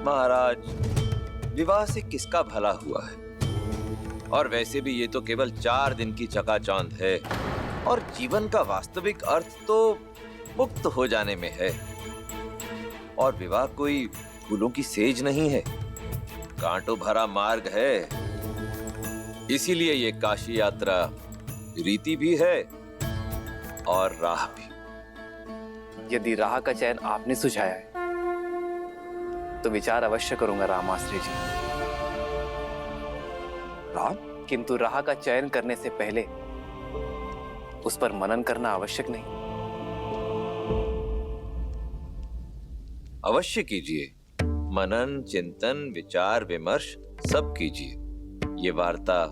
महाराज, विवाह से किसका भला हुआ है? और वैसे भी ये तो केवल 4 दिन की चकाचौंध है और जीवन का वास्तविक अर्थ तो मुक्त हो जाने में है। और विवाह कोई फूलों की सेज नहीं है, कांटों भरा मार्ग है। इसीलिए ये काशी यात्रा रीति भी है और राह भी। यदि राह का चयन आपने सुझाया है तो विचार अवश्य करूंगा रामाश्री जी। राम? किंतु राह का चयन करने से पहले उस पर मनन करना आवश्यक नहीं? अवश्य कीजिए। मनन, चिंतन, विचार विमर्श सब कीजिए। ये वार्ता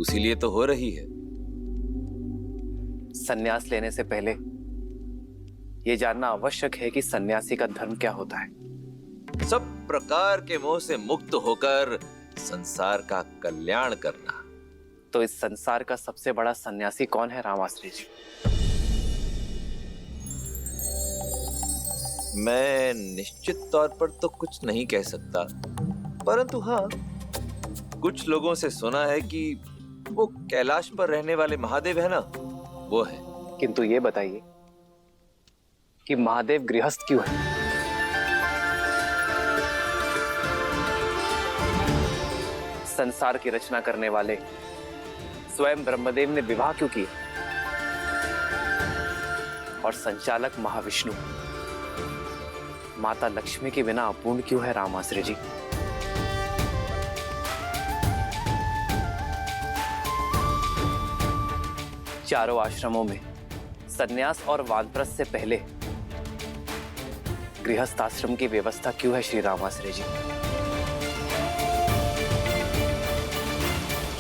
उसी लिए तो हो रही है। संन्यास लेने से पहले यह जानना आवश्यक है कि सन्यासी का धर्म क्या होता है। सब प्रकार के मोह से मुक्त होकर संसार का कल्याण करना। तो इस संसार का सबसे बड़ा सन्यासी कौन है रामाश्री जी? मैं निश्चित तौर पर तो कुछ नहीं कह सकता, परंतु हाँ, कुछ लोगों से सुना है कि वो कैलाश पर रहने वाले महादेव है ना, वो है। किंतु ये बताइए कि महादेव गृहस्थ क्यों है? संसार की रचना करने वाले स्वयं ब्रह्मदेव ने विवाह क्यों किया? और संचालक महाविष्णु माता लक्ष्मी के बिना अपूर्ण क्यों है रामाश्री जी? चारों आश्रमों में सन्यास और वानप्रस्थ से पहले गृहस्थ आश्रम की व्यवस्था क्यों है श्री रामाश्री जी?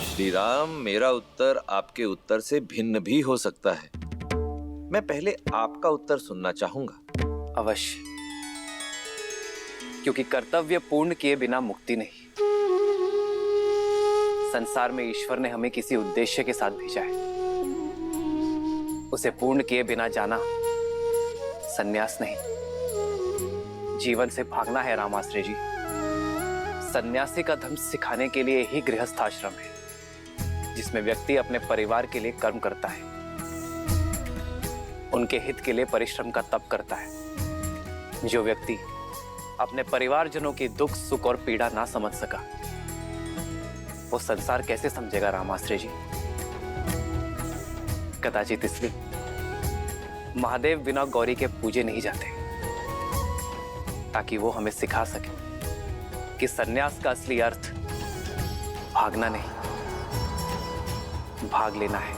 श्री राम, मेरा उत्तर आपके उत्तर से भिन्न भी हो सकता है। मैं पहले आपका उत्तर सुनना चाहूंगा। अवश्य, क्योंकि कर्तव्य पूर्ण किए बिना मुक्ति नहीं। संसार में ईश्वर ने हमें किसी उद्देश्य के साथ भेजा है, उसे पूर्ण किए बिना जाना सन्यास नहीं, जीवन से भागना है रामाश्री जी। सन्यासी का धर्म सिखाने के लिए ही गृहस्थ आश्रम है, जिसमें व्यक्ति अपने परिवार के लिए कर्म करता है, उनके हित के लिए परिश्रम का तप करता है। जो व्यक्ति अपने परिवारजनों की दुख, सुख और पीड़ा ना समझ सका, वो संसार कैसे समझेगा रामाश्री जी? कदाचित इसलिए महादेव बिना गौरी के पूजे नहीं जाते, ताकि वो हमें सिखा सके कि सन्यास का असली अर्थ भागना नहीं, भाग लेना है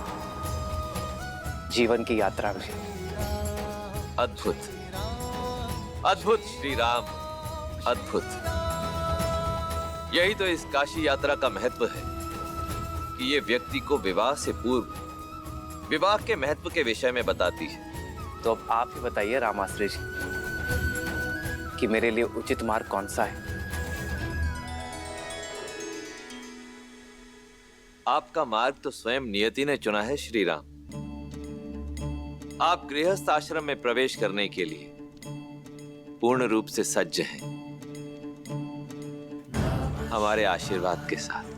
जीवन की यात्रा में। अद्भुत, अद्भुत श्री राम, अद्भुत। यही तो इस काशी यात्रा का महत्व है कि ये व्यक्ति को विवाह से पूर्व विवाह के महत्व के विषय में बताती है। तो अब आप ही बताइए रामाश्री जी कि मेरे लिए उचित मार्ग कौन सा है? आपका मार्ग तो स्वयं नियति ने चुना है श्री राम। आप गृहस्थ आश्रम में प्रवेश करने के लिए पूर्ण रूप से सज्ज हैं, हमारे आशीर्वाद के साथ।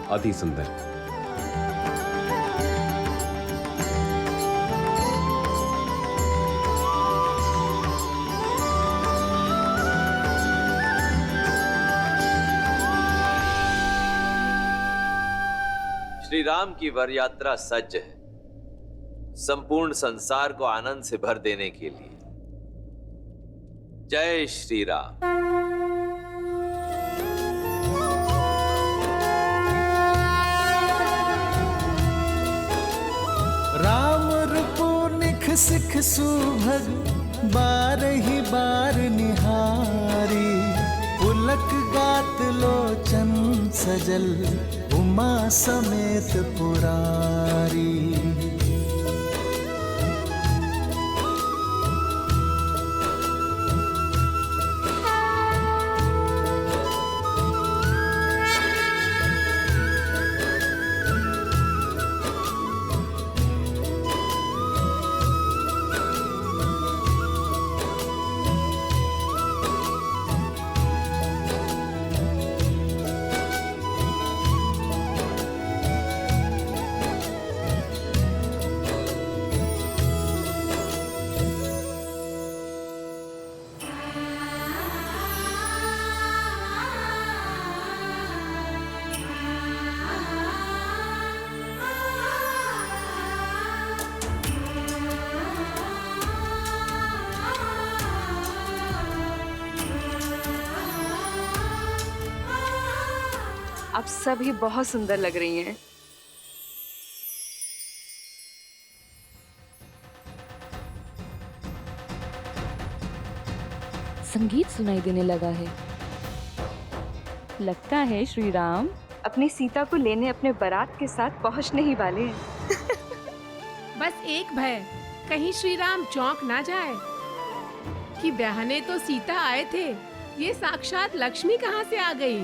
अति सुंदर। श्री राम की वर यात्रा सज्ज है, संपूर्ण संसार को आनंद से भर देने के लिए। जय श्री राम। राम रूपो निख सिख सुभग बारही बार निहारी, पुलक गात लोचन सजल उमा समेत पुरारी। आप सभी बहुत सुंदर लग रही हैं। संगीत सुनाई देने लगा है। लगता है श्री राम अपनी सीता को लेने अपने बारात के साथ पहुंचने ही वाले हैं। बस एक भय, कहीं श्री राम चौंक ना जाए कि ब्याहने तो सीता आए थे, ये साक्षात लक्ष्मी कहाँ से आ गई।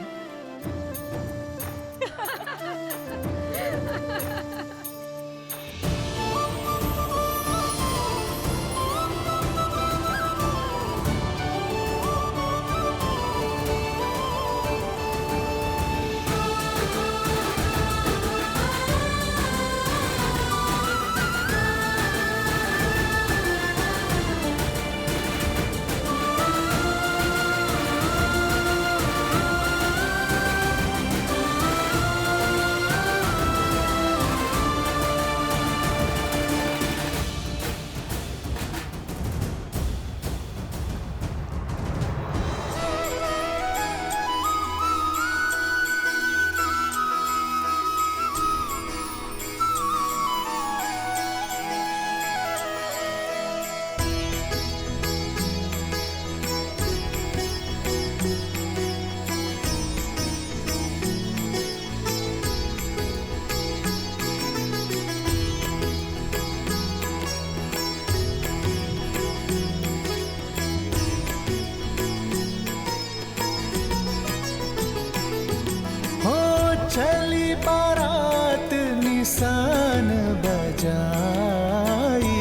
चली बारात निशान बजाई,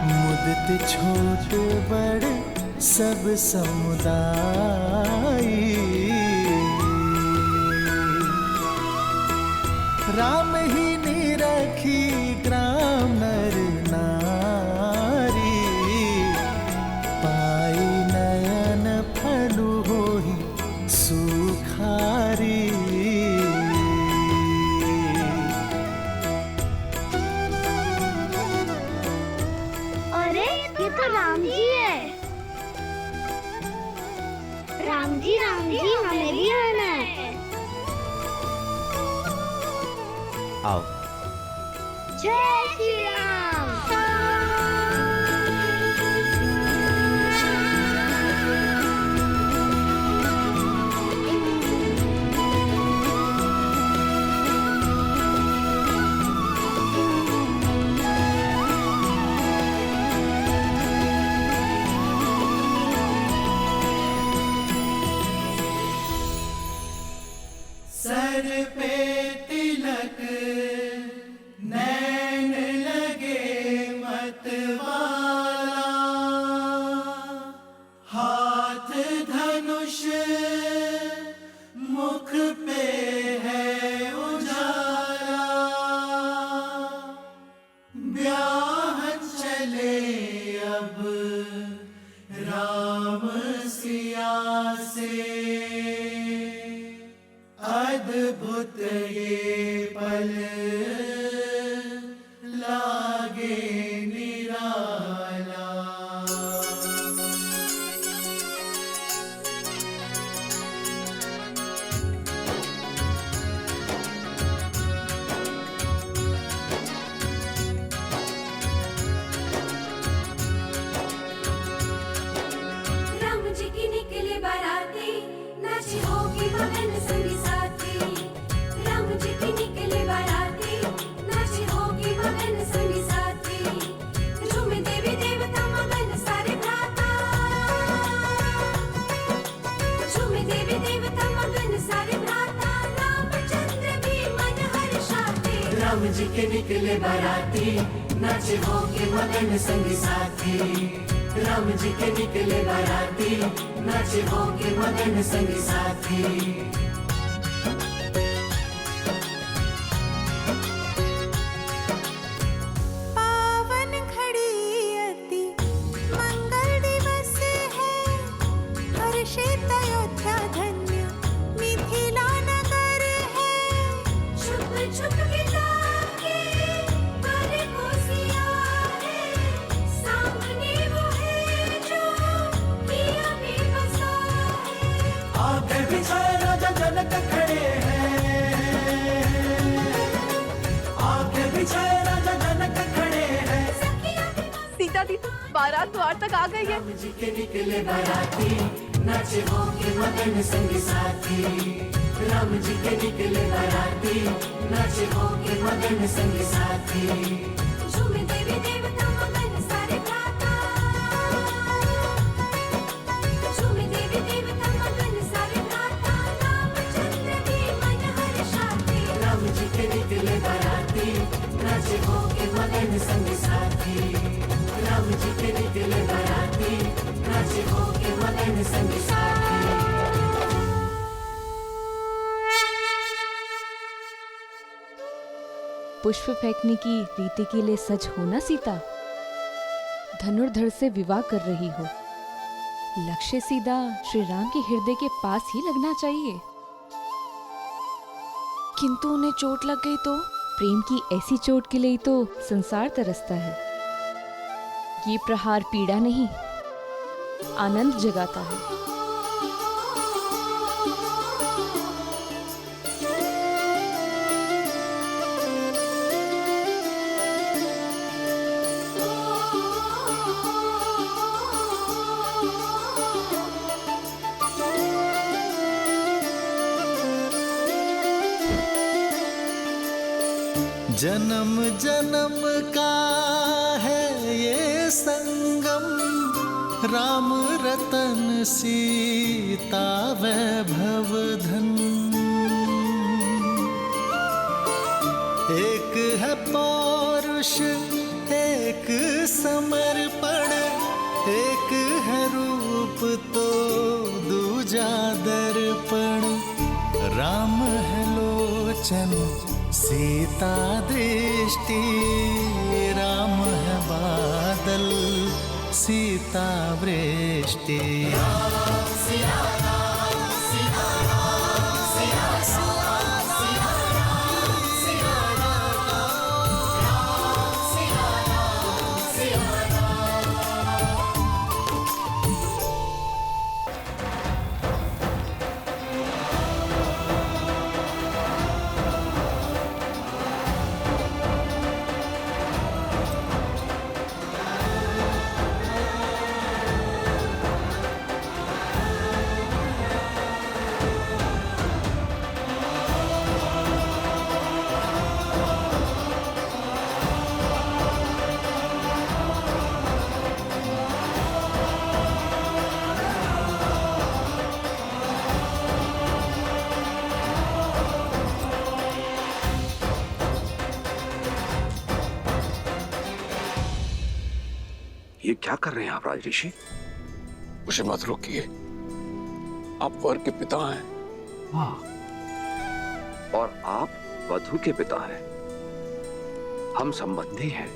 मुदत छोट बड़ सब समुदाय। राम ही निरखी ग्राम नर नारी, पाई नयन फलु होई सुखारी। अरे ये तो राम जी है। राम जी हमें भी आना है। आओ। जय श्री राम। सर पे तिलक नैन लगे मतवाला, हाथ धनुष मुख पे है उजाला। ब्याह चले अब राम सिया से, अद्भुत ये पल लागे निराला। राम जी की निकले बाराती, नाची होगी मगन संगी साथी। राम जी की निकले बाराती, नाची होगी मगन संगी साथी। झूमे देवी देवता मगन सारे भ्राता, झूमे देवी देवता मगन सारे भ्राता। रामचंद्र भी मन हर्षाते, राम जी के निकले बाराती, नाचे होके मगन संगी साथी। राम जी के निकले बाराती, नाचे होके मगन संगी साथी। पावन घड़ी अति मंगल दिवस है, हर्षित अयोध्या धन्य मिथिला नगर है। छुप छुप के ताके पर को सिया है, सामने वो है जो किया में बसा है। आगे बिछाए राजा जनक खड़े हैं, आगे बिछाए राजा जनक खड़े हैं। सीता दी बारात द्वार तक आ गई है। राम जी के निकले बाराती, नाचे होके मगन संगी साथी। राम जी के निकले बाराती, नाचे होके मगन संगी साथी। झूमे देवी देवता मगन सारे भ्राता, झूमे देवी देवता मगन सारे भ्राता। रामचंद्र भी मन हर्षाते, राम जी के निकले बाराती, नाचे होके मगन संगी साथी। राम जी के निकले बाराती, नाचे होके मगन संगी साथी। पुष्प फेंकने की रीति के लिए सज हो ना सीता। धनुर्धर से विवाह कर रही हो, लक्ष्य सीधा श्री राम के हृदय के पास ही लगना चाहिए। किंतु उन्हें चोट लग गई तो? प्रेम की ऐसी चोट के लिए तो संसार तरसता है। ये प्रहार पीड़ा नहीं, आनंद जगाता है। जन्म जन्म का है ये संगम, राम रतन सीता वैभव धन। एक है पौरुष एक समर्पण, एक है रूप तो दूजा दर्पण। राम है लोचन सीता दृष्टि, राम है बादल सीता वृष्टि। ये क्या कर रहे हैं आप राजऋषि? मुझे मत रोकिए, आप वर के पिता हैं। हाँ, और आप वधु के पिता हैं। हम संबंधी हैं।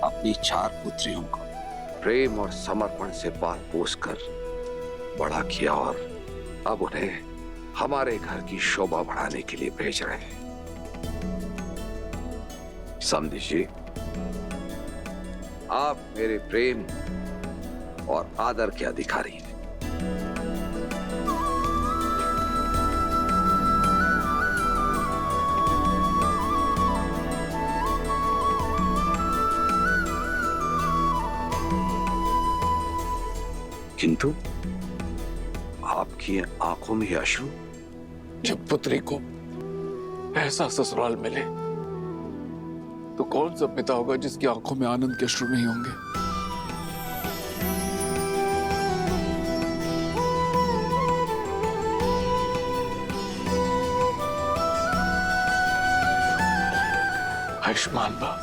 अपनी 4 पुत्रियों को प्रेम और समर्पण से पाल पोस कर बड़ा किया और अब उन्हें हमारे घर की शोभा बढ़ाने के लिए भेज रहे हैं। समझिए, आप मेरे प्रेम और आदर के अधिकारी हैं। किंतु आपकी आंखों में अश्रु? जब पुत्री को ऐसा ससुराल मिले तो कौन सा पिता होगा जिसकी आंखों में आनंद के अश्रु नहीं होंगे? आयुष्मान भव।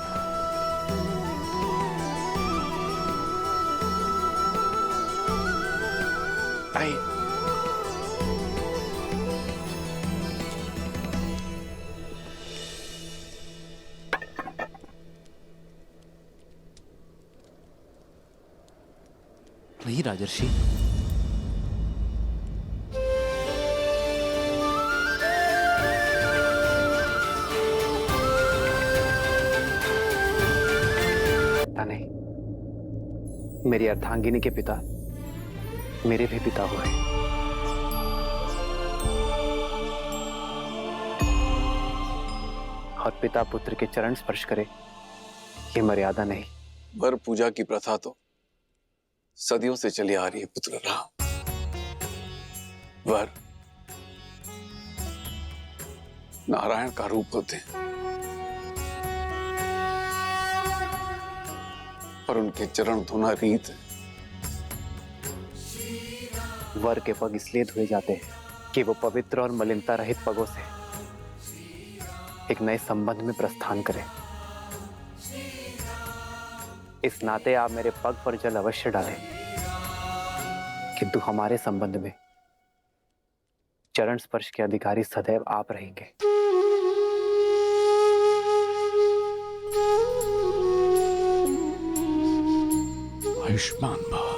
आई नहीं राजर्षि, नहीं, मेरी अर्धांगिनी के पिता मेरे भी पिता हुए। और पिता पुत्र के चरण स्पर्श करे, ये मर्यादा नहीं। वर पूजा की प्रथा तो सदियों से चली आ रही है पुत्र राम। वर नारायण का रूप होते हैं और उनके चरण धोना रीत है। वर के पग इसलिए धोए जाते हैं कि वो पवित्र और मलिनता रहित पगों से एक नए संबंध में प्रस्थान करें। इस नाते आप मेरे पग पर जल अवश्य डालें, किंतु हमारे संबंध में चरण स्पर्श के अधिकारी सदैव आप रहेंगे। आयुष्मान भव।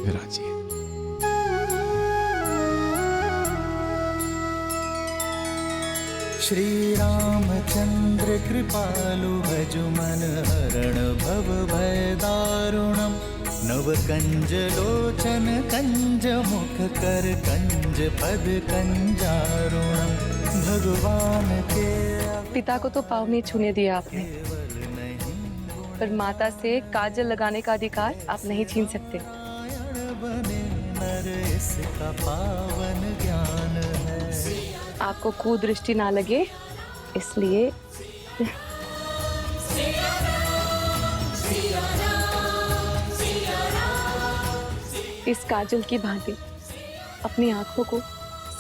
विराजिए। श्री रामचंद्र कृपालु भजु मन हरण भव भय दारुणम। नव कंज लोचन कंज मुख कर कंज पद कंजारुणम। भगवान के पिता को तो पाँव नहीं छूने दिया आपने, पर माता से काजल लगाने का अधिकार आप नहीं छीन सकते। बने नर इसका पावन ज्ञान है। आपको कुदृष्टि ना लगे इसलिए इस काजल की भांति अपनी आंखों को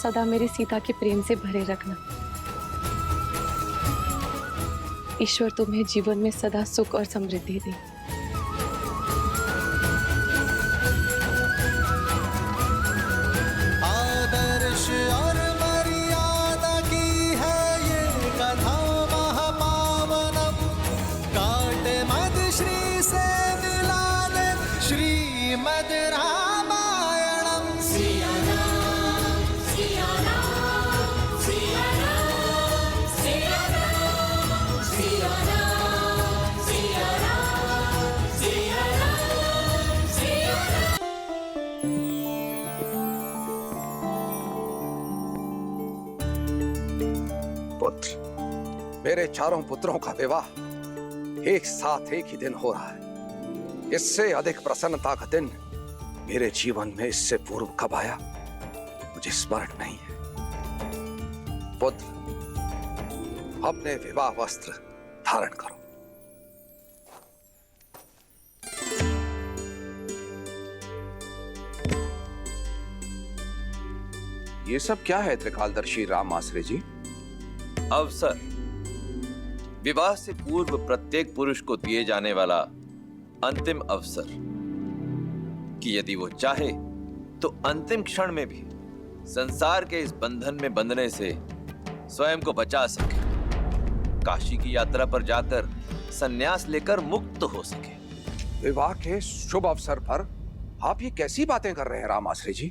सदा मेरी सीता के प्रेम से भरे रखना। ईश्वर तुम्हें जीवन में सदा सुख और समृद्धि दे। आदर्श और मर्यादा की है ये कथा महापावनम। काट मद श्री से मिला दे श्रीमद रामायणम। सिया राम सिया राम सिया राम सिया राम सिया राम सिया राम सिया राम सिया राम। पुत्र, मेरे चारों पुत्रों का विवाह एक साथ एक ही दिन हो रहा है। इससे अधिक प्रसन्नता का दिन मेरे जीवन में इससे पूर्व कब आया मुझे स्मरण नहीं है। पुत्र, अपने विवाह वस्त्र धारण करो। ये सब क्या है त्रिकालदर्शी राम आश्रय जी? अवसर, विवाह से पूर्व प्रत्येक पुरुष को दिए जाने वाला अंतिम अवसर कि यदि वो चाहे तो अंतिम क्षण में भी संसार के इस बंधन में बंधने से स्वयं को बचा सके, काशी की यात्रा पर जाकर संन्यास लेकर मुक्त हो सके। विवाह के शुभ अवसर पर आप ये कैसी बातें कर रहे हैं रामाश्री जी?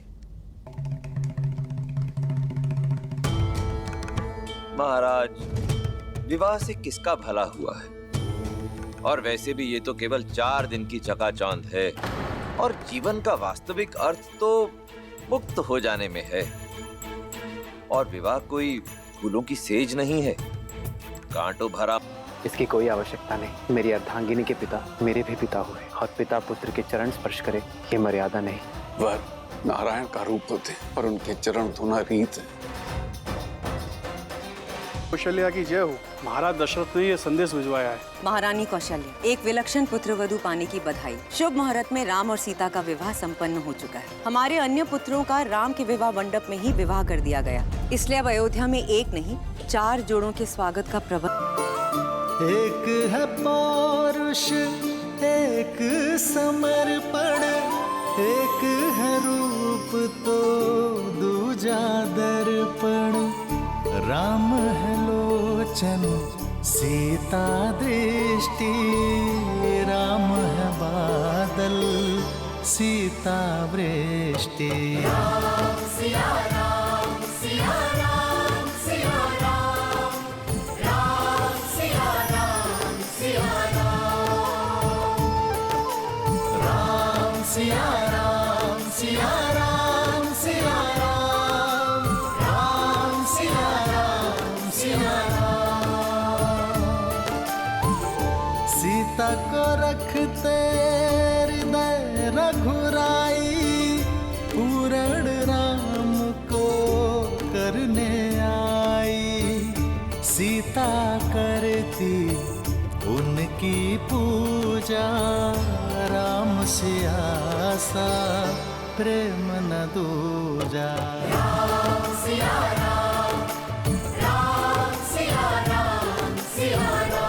महाराज, विवाह से किसका भला हुआ है? और वैसे भी ये तो केवल 4 दिन की चकाचौंध है और जीवन का वास्तविक अर्थ तो मुक्त हो जाने में है। और विवाह कोई फूलों की सेज नहीं है, कांटों भरा। इसकी कोई आवश्यकता नहीं। मेरी अर्धांगिनी के पिता मेरे भी पिता हुए और पिता पुत्र के चरण स्पर्श करे, ये मर्यादा नहीं। वह नारायण का रूप होते पर उनके चरण धोना रीत है। कौशल्या की जय हो। महाराज दशरथ ने ये संदेश भिजवाया है। महारानी कौशल्या, एक विलक्षण पुत्र वधू पाने की बधाई। शुभ मुहूर्त में राम और सीता का विवाह संपन्न हो चुका है। हमारे अन्य पुत्रों का राम के विवाह मंडप में ही विवाह कर दिया गया, इसलिए अब अयोध्या में 1 नहीं 4 जोड़ों के स्वागत का प्रबंध। एक है पौरुष, एक समर्पण, एक है रूप तो दूजा दर्पण। राम है लोचन, सीता दृष्टि, राम है बादल, सीता वृष्टि। राम सिया राम, सिया राम, सिया राम, राम सिया राम, सिया राम, राम सिया राम, सिया राम, सिया राम, राम सिया राम, सिया राम। सीता को रखते हृदय रघुराई, पूरण राम को करने आई। सीता करती उनकी पूजा, राम सिया सा प्रेम न दूजा। राम सिया राम, राम सिया राम, सिया राम।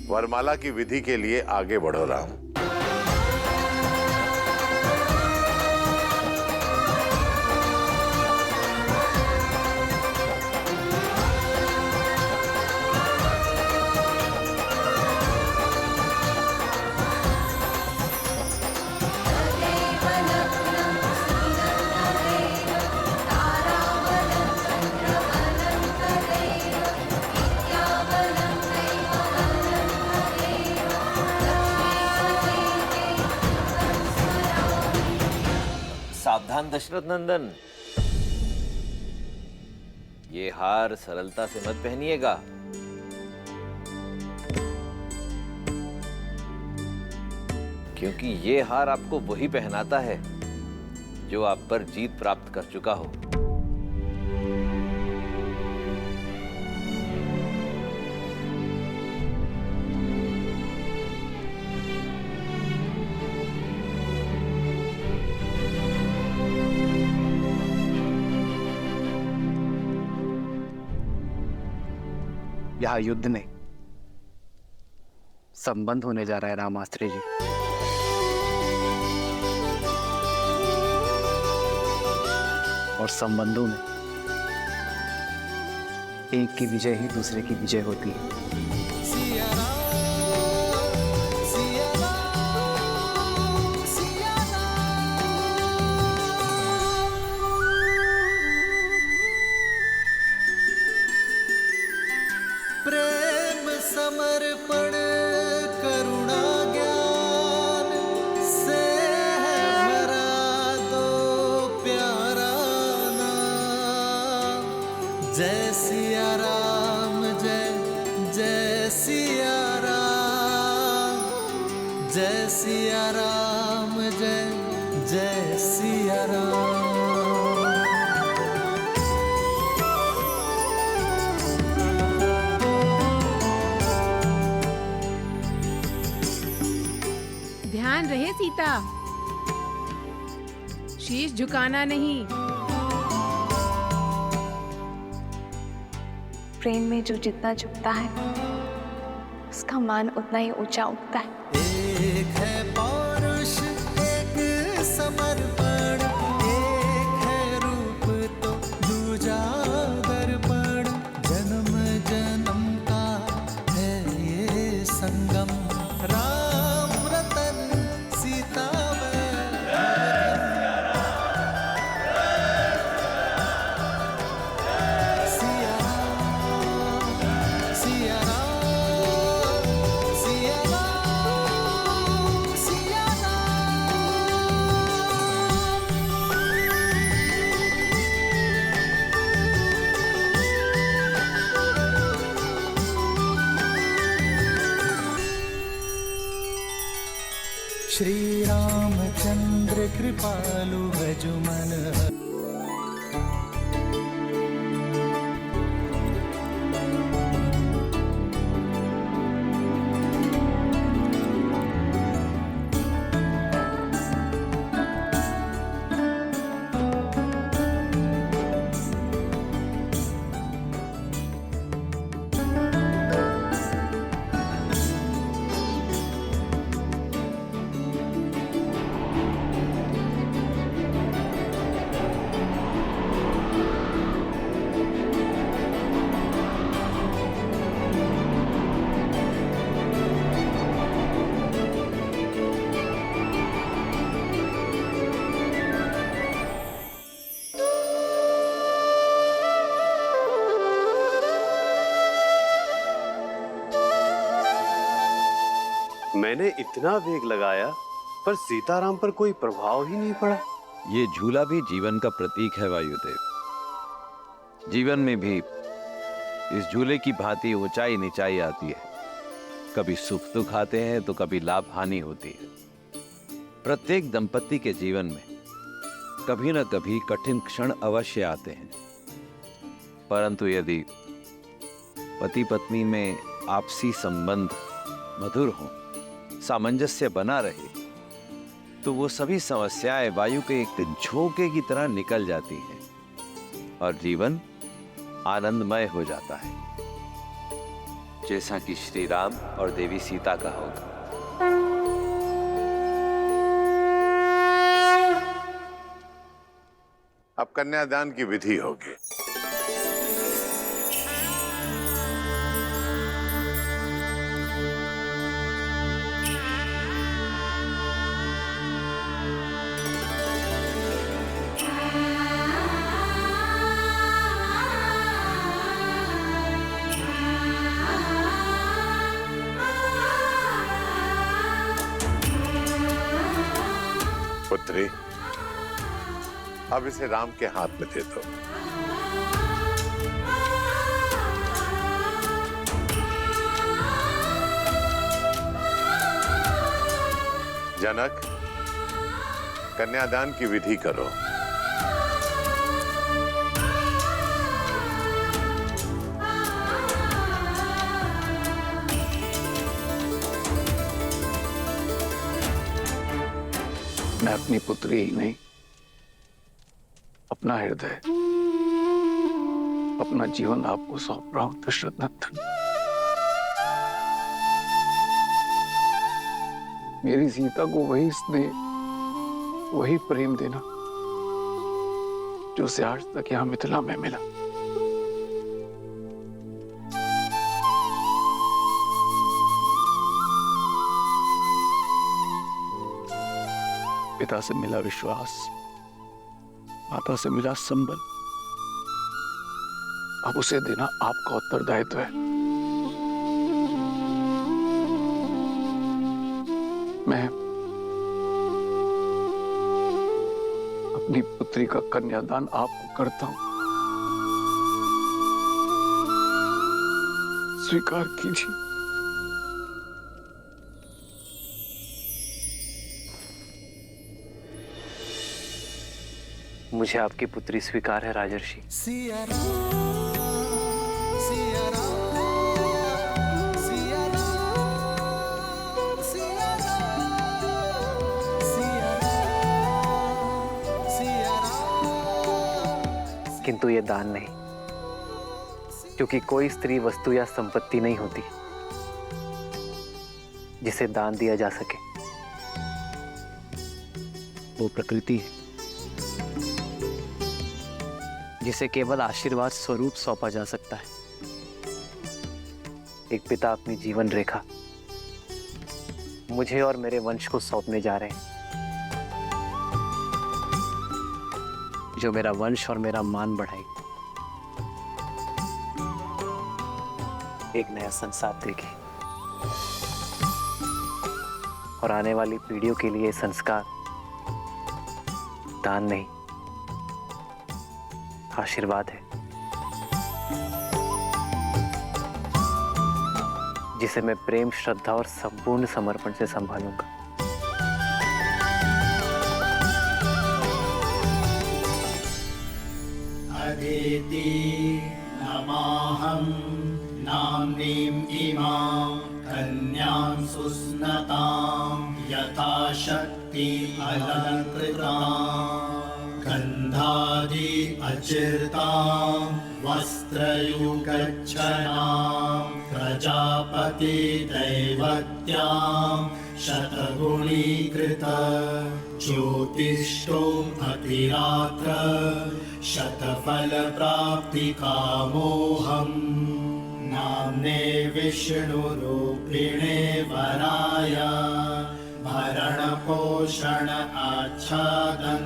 वरमाला की विधि के लिए आगे बढ़ो राम। सावधान दशरथ नंदन, ये हार सरलता से मत पहनिएगा। क्योंकि ये हार आपको वही पहनाता है जो आप पर जीत प्राप्त कर चुका हो। यहाँ युद्ध नहीं, संबंध होने जा रहा है रामास्त्री जी। और संबंधों में एक की विजय ही दूसरे की विजय होती है। प्रेम समर्पण करुणा ज्ञान से है भरा दो प्यारा नाम। जय सिया राम, जय जय सिया राम, जय सिया राम, जय जय सिया राम। ध्यान रहे सीता, शीश झुकाना नहीं। प्रेम में जो जितना झुकता है उसका मान उतना ही ऊंचा उठता है। एक है पौरुष, एक समर्पण, एक है रूप तो दूजा दर्पण। जन्म जन्म का है ये संगम, राम रतन सीता श्री रामचंद्र कृपालु भजुमन। मैंने इतना वेग लगाया पर सीताराम पर कोई प्रभाव ही नहीं पड़ा। ये झूला भी जीवन का प्रतीक है वायुदेव। जीवन में भी इस झूले की भांति ऊंचाई नीचाई आती है। कभी सुख दुख आते हैं तो कभी लाभ हानि होती है। प्रत्येक दंपति के जीवन में कभी न कभी कठिन क्षण अवश्य आते हैं, परंतु यदि पति पत्नी में आपसी संबंध मधुर हो, सामंजस्य बना रहे, तो वो सभी समस्याएं वायु के एक झोंके की तरह निकल जाती हैं और जीवन आनंदमय हो जाता है, जैसा कि श्री राम और देवी सीता का होगा। अब कन्यादान की विधि होगी। पुत्री, अब इसे राम के हाथ में दे दो। जनक, कन्यादान की विधि करो। मैं अपनी पुत्री ही नहीं, अपना हृदय, अपना जीवन आपको सौंप रहा हूं दशरथ नंदन। मेरी सीता को वही स्नेह, वही प्रेम देना जो उसे आज तक यहां मिथिला में मिला। पिता से मिला विश्वास, माता से मिला संबल, अब उसे देना आपका उत्तरदायित्व है। मैं अपनी पुत्री का कन्यादान आपको करता हूं, स्वीकार कीजिए। मुझे आपकी पुत्री स्वीकार है राजर्षि। किंतु ये दान नहीं, क्योंकि कोई स्त्री वस्तु या संपत्ति नहीं होती जिसे दान दिया जा सके। वो प्रकृति है जिसे केवल आशीर्वाद स्वरूप सौंपा जा सकता है। एक पिता अपनी जीवन रेखा मुझे और मेरे वंश को सौंपने जा रहे हैं, जो मेरा वंश और मेरा मान बढ़ाएगी, एक नया संसार देगी और आने वाली पीढ़ियों के लिए संस्कार दान नहीं, आशीर्वाद है, जिसे मैं प्रेम, श्रद्धा और संपूर्ण समर्पण से संभालूंगा। अदिति नमाहं नाम्नीं इमां कन्यां सुस्नतां यथाशक्ति अलङ्कृतां गन्धादि अचिर्तां वस्त्रयुगच्छनां प्रजापति दैवत्यां शतगुणीकृत ज्योतिष्ठोम अतिरात्र शतफल प्राप्ति कामोहम नाम्ने विष्णुरूपिणे वराय भरण पोषण आच्छादन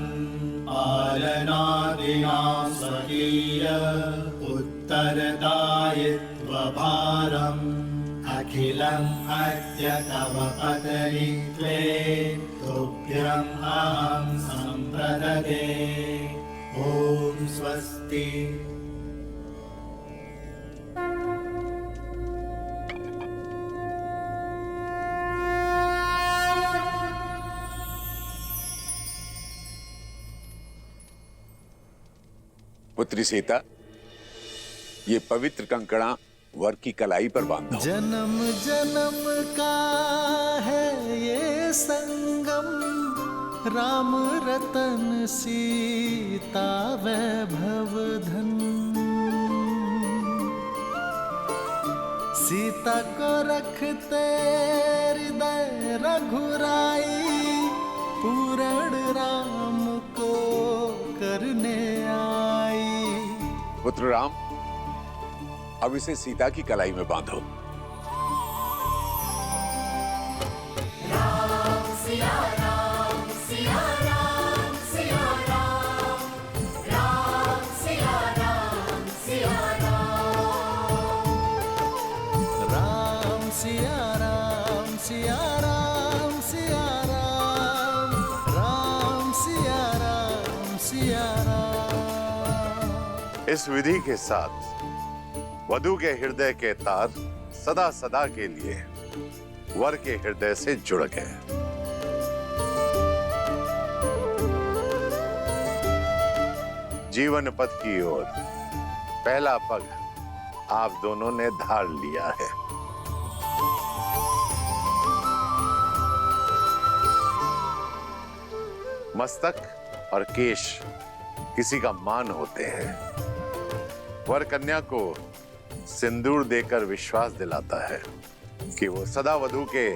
पालनादिना स्वकीय उत्तरदायित्व भारम् अखिलम् अद्य तव पत्नीत्वे तुभ्यम् अहं सम्प्रददे। ओम स्वस्ति। पुत्री सीता, ये पवित्र कंकड़ा वर की कलाई पर बांधो। जन्म जन्म का है ये संगम, राम रतन सीता वैभव धन। सीता को रखते हृदय रघुराई, पूर्ण राम को करने आई। पुत्र राम, अब इसे सीता की कलाई में बांधो। राम सिया राम सिया राम सिया राम, राम सिया राम सिया राम, राम सिया राम सिया राम सिया राम, राम सिया राम सिया राम। इस विधि के साथ वधू के हृदय के तार सदा सदा के लिए वर के हृदय से जुड़ गए। जीवन पथ की ओर पहला पग आप दोनों ने धार लिया है। मस्तक और केश किसी का मान होते हैं। वर कन्या को सिंदूर देकर विश्वास दिलाता है कि वो सदा वधू के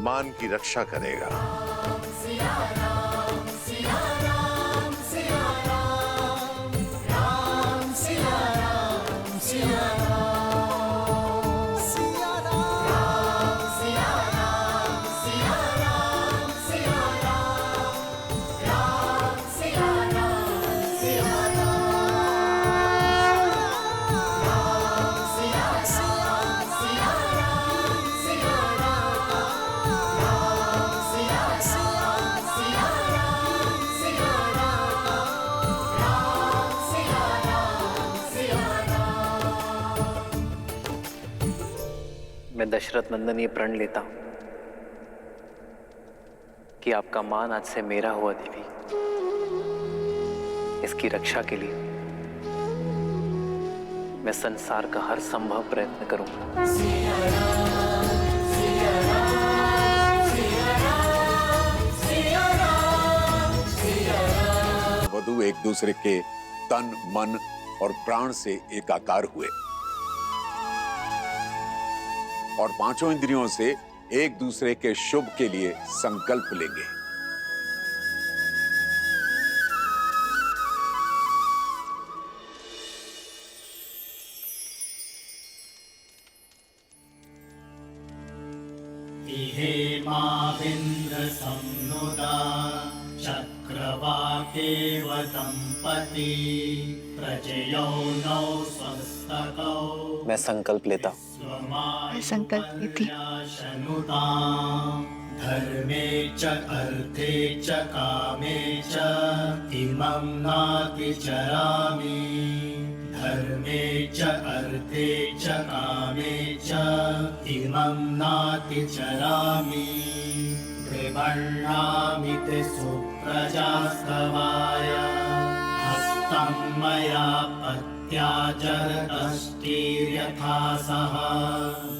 मान की रक्षा करेगा। राम सिया राम सिया राम सिया राम, राम सिया राम सिया राम, सिया राम सिया राम सिया राम सिया राम, राम सिया राम सिया मैं दशरथ नंदन ये प्रण लेता हूं कि आपका मान आज से मेरा हुआ देवी। इसकी रक्षा के लिए मैं संसार का हर संभव प्रयत्न करूंगा। वधू एक दूसरे के तन, मन और प्राण से एकाकार हुए और पांचों इंद्रियों से एक दूसरे के शुभ के लिए संकल्प लेंगे। हेमाविन्द्र संनुदा चक्रवाकेव दंपति प्रजयो नौ स्वस्तकौ। मैं संकल्प लेता हूँ। मैं संकल्प लेती हूँ। धर्मे च अर्थे च कामे च इमं नातिचरामि। धर्मे च अर्थे च कामे च इमं नातिचरामि। त्रिवर्णामि ते सुप्रजास्तवाय हस्तं मया पत्या जरदष्टिर्यथा सह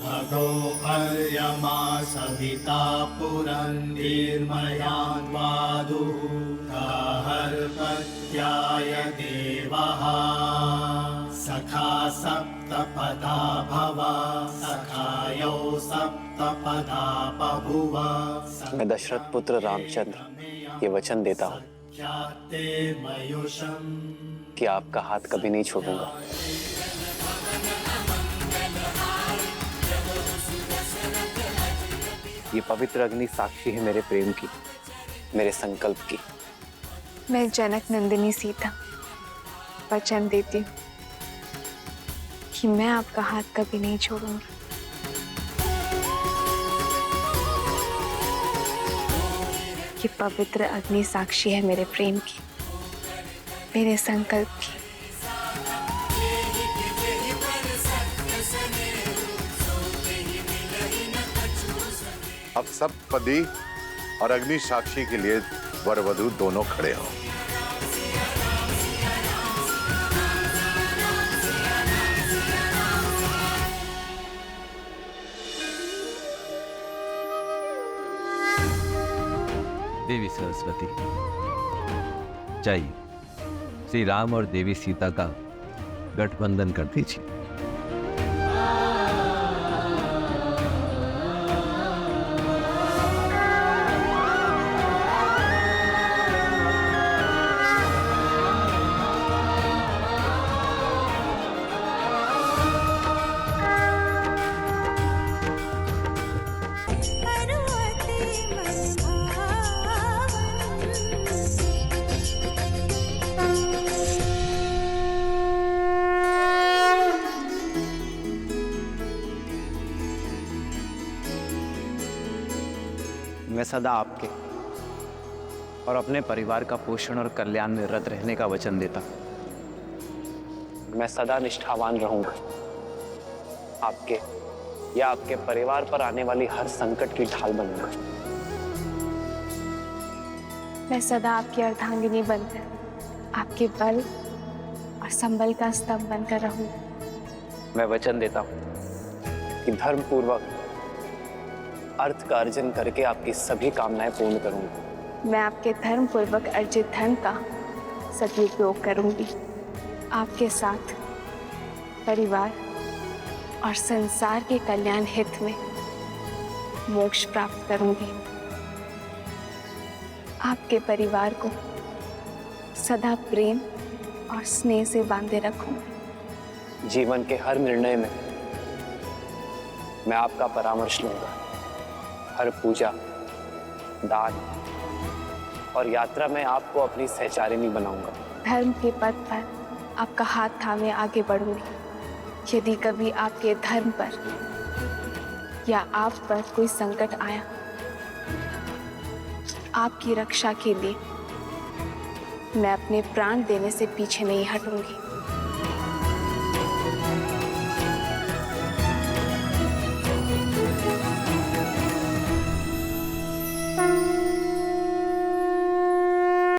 भगो अर्यमा सविता पुरन्दीर्मयान्वादुः गाहर्पत्याय देवः सखा सप्तपदा भव सखायो सप्तपदा बभुव। मैं दशरथ पुत्र रामचंद्र ये वचन देता हूँ कि आपका हाथ कभी नहीं छोड़ूंगा। ये पवित्र अग्नि साक्षी है मेरे प्रेम की, मेरे संकल्प की। मैं जनक नंदिनी सीता वचन देती हूँ कि मैं आपका हाथ कभी नहीं छोड़ूंगी। ये पवित्र अग्नि साक्षी है मेरे प्रेम की, मेरे संकल्प की। अब सप्तपदी और अग्नि साक्षी के लिए वर वधू दोनों खड़े हों। देवी सरस्वती, जाइए श्री राम और देवी सीता का गठबंधन कर दीजिए। मैं सदा आपके और अपने परिवार का पोषण और कल्याण में रत रहने का वचन देता हूं। मैं सदा निष्ठावान रहूंगा। आपके या आपके परिवार पर आने वाली हर संकट की ढाल बनूंगा। मैं सदा आपकी अर्धांगिनी बनकर आपके बल और संबल का स्तंभ बनकर रहूंगा। मैं वचन देता हूं कि धर्म पूर्वक अर्थ का अर्जन करके आपकी सभी कामनाएं पूर्ण करूंगा। मैं आपके धर्म पूर्वक अर्जित धन का सदुपयोग करूंगी। आपके साथ परिवार और संसार के कल्याण हित में मोक्ष प्राप्त करूंगी। आपके परिवार को सदा प्रेम और स्नेह से बांधे रखूंगी। जीवन के हर निर्णय में मैं आपका परामर्श लूंगा। हर पूजा, दान और यात्रा में आपको अपनी सहचारिणी बनाऊंगा। धर्म के पथ पर आपका हाथ थामे आगे बढ़ूंगी। यदि कभी आपके धर्म पर या आप पर कोई संकट आया, आपकी रक्षा के लिए मैं अपने प्राण देने से पीछे नहीं हटूंगी।